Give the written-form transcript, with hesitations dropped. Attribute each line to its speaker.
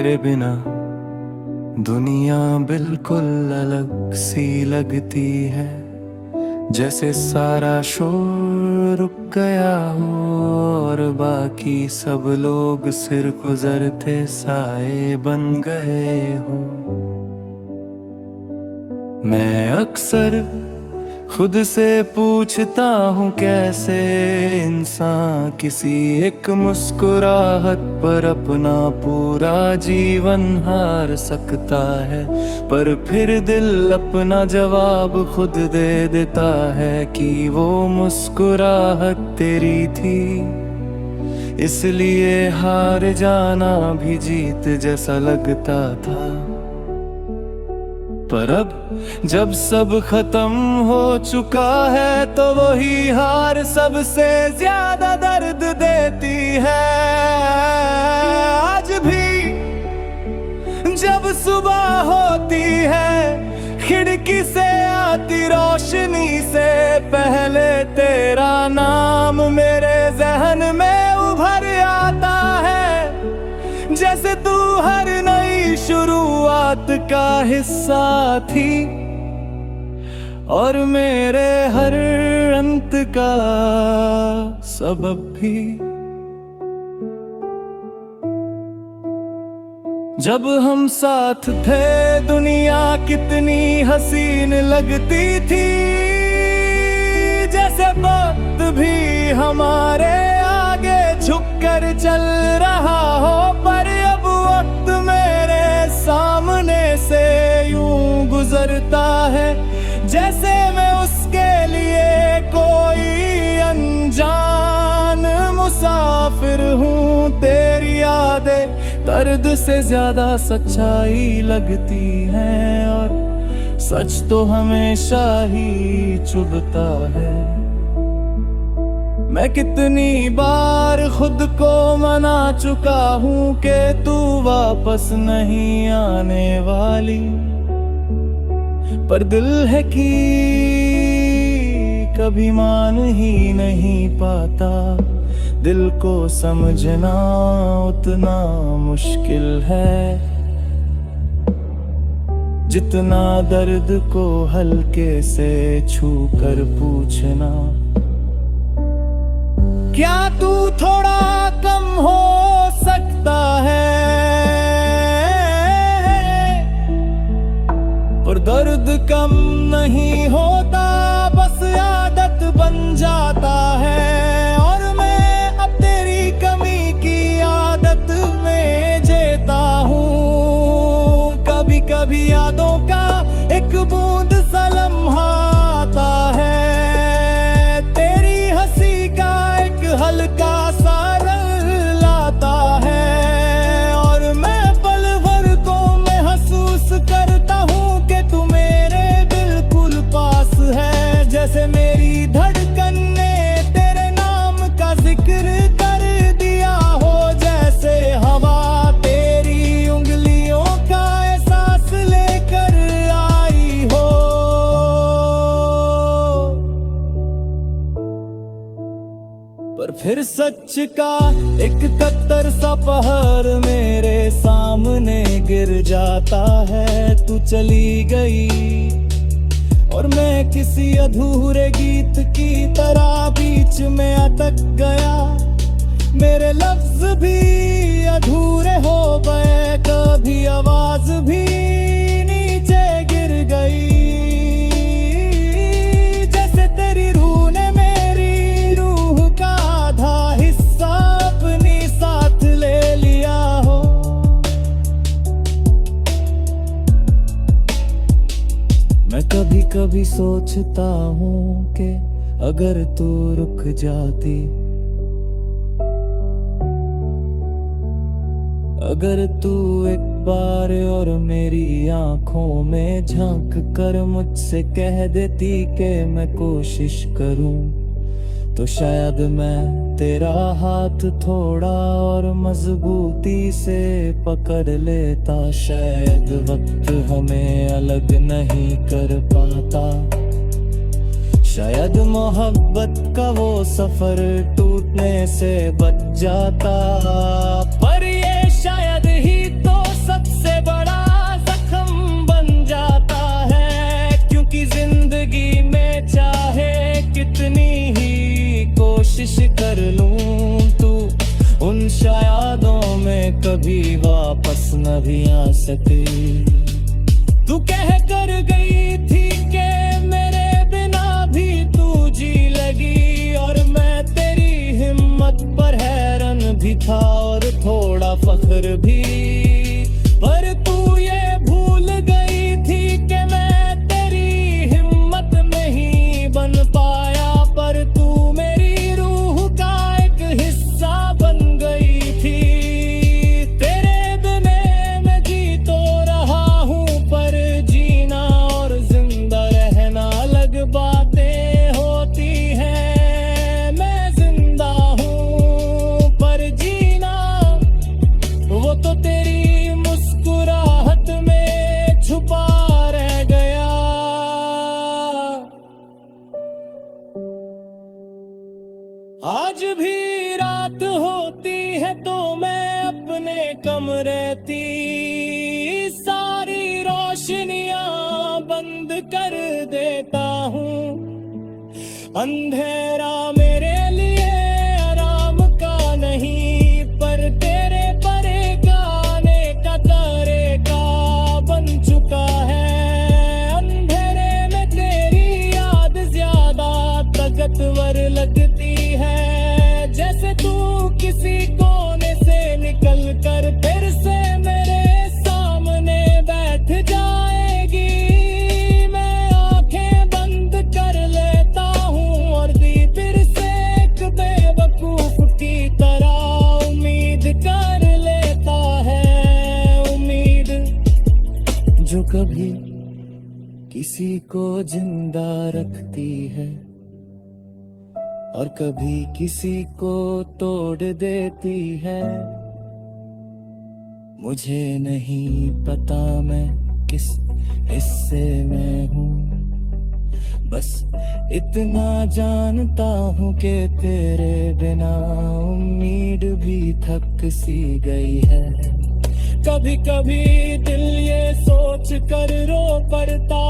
Speaker 1: तेरे बिना दुनिया बिल्कुल अलग सी लगती है, जैसे सारा शोर रुक गया हो और बाकी सब लोग सिर गुजरते साए बन गए हो। मैं अक्सर खुद से पूछता हूँ कैसे इंसान किसी एक मुस्कुराहट पर अपना पूरा जीवन हार सकता है, पर फिर दिल अपना जवाब खुद दे देता है कि वो मुस्कुराहट तेरी थी, इसलिए हार जाना भी जीत जैसा लगता था। पर अब जब सब खत्म हो चुका है तो वही हार सबसे ज्यादा दर्द देती है। आज भी जब सुबह होती है खिड़की से आती रोशनी से पहले तेरा नाम मेरे जहन में उभर आता है, जैसे तू हर नई शुरुआत का हिस्सा थी और मेरे हर अंत का सबब भी। जब हम साथ थे दुनिया कितनी हसीन लगती थी, जैसे वक्त भी हमारे आगे झुककर चल रहा हो, पर अब वक्त मेरे सामने से यूं गुजरता है जैसे मैं उसके लिए कोई अनजान मुसाफिर हूँ। तेरी यादें दर्द से ज्यादा सच्चाई लगती हैं और सच तो हमेशा ही चुभता है। मैं कितनी बार खुद को मना चुका हूँ कि तू वापस नहीं आने वाली, पर दिल है कि कभी मान ही नहीं पाता। दिल को समझना उतना मुश्किल है जितना दर्द को हल्के से छू कर पूछना, क्या तू थोड़ा कम हो सकता है। पर दर्द कम नहीं होता, बस आदत बन जाता है, और मैं अब तेरी कमी की आदत में जीता हूँ। कभी कभी यादों का एक बूंद सा लम्हा आता है, तेरी हंसी का एक हल्का सा रंग लाता है, और मैं पल भर को महसूस करता हूँ कि तू मेरे बिल्कुल पास है, जैसे मेरी धड़कन ने तेरे नाम का जिक्र कर दिया हो, जैसे हवा तेरी उंगलियों का एहसास लेकर आई हो। पर फिर सच का एक कत्तर सा पहाड़ मेरे सामने गिर जाता है। तू चली गई और मैं किसी अधूरे गीत की तरह बीच में अटक गया, मेरे लफ्ज भी अधूरे हो गए, कभी आवाज भी नीचे गिर गई, जैसे तेरी रूह ने मेरी रूह का आधा हिस्सा अपनी साथ ले लिया हो। मैं कभी कभी सोचता हूँ कि अगर तू रुक जाती, अगर तू एक बार और मेरी आंखों में झांक कर मुझसे कह देती कि मैं कोशिश करूं, तो शायद मैं तेरा हाथ थोड़ा और मजबूती से पकड़ लेता। शायद वक्त हमें अलग नहीं कर पाता, शायद मोहब्बत का वो सफर टूटने से बच जाता, पर ये शायद ही तो कभी वापस न भी आ सके। तू कह कर गई थी कि मेरे बिना भी तू जी लगी, और मैं तेरी हिम्मत पर हैरान भी था और थोड़ा फख्र भी। पर तू ये भूल गई थी कि मैं तेरी हिम्मत नहीं बन पाया, पर तू मेरी रूह का एक हिस्सा बन गई थी। तेरे बिना मैं जी तो रहा हूँ, पर जीना और जिंदा रहना अलग बातें होती हैं। मैं जिंदा हूँ पर जीना वो तो तेरी मुस्कुराहट में छुपा रह गया। आज भी रात होती है तो मैं अपने कमरे की सारी रोशनियां बंद कर देता हूँ। अंधेरा मेरे लिए आराम का नहीं, पर तेरे परे गाने का तरीका बन चुका है। अंधेरे में तेरी याद ज्यादा ताकतवर लगती है, जैसे तू किसी कोने से निकल कर फिर से मेरे सामने बैठ जाएगी। मैं आंखें बंद कर लेता हूँ और दी फिर से एक बेवकूफ की तरह उम्मीद कर लेता है। उम्मीद जो कभी किसी को जिंदा रखती है और कभी किसी को तोड़ देती है। मुझे नहीं पता मैं किस हिस्से में हूँ, बस इतना जानता हूँ कि तेरे बिना उम्मीद भी थक सी गई है। कभी कभी दिल ये सोच कर रो पड़ता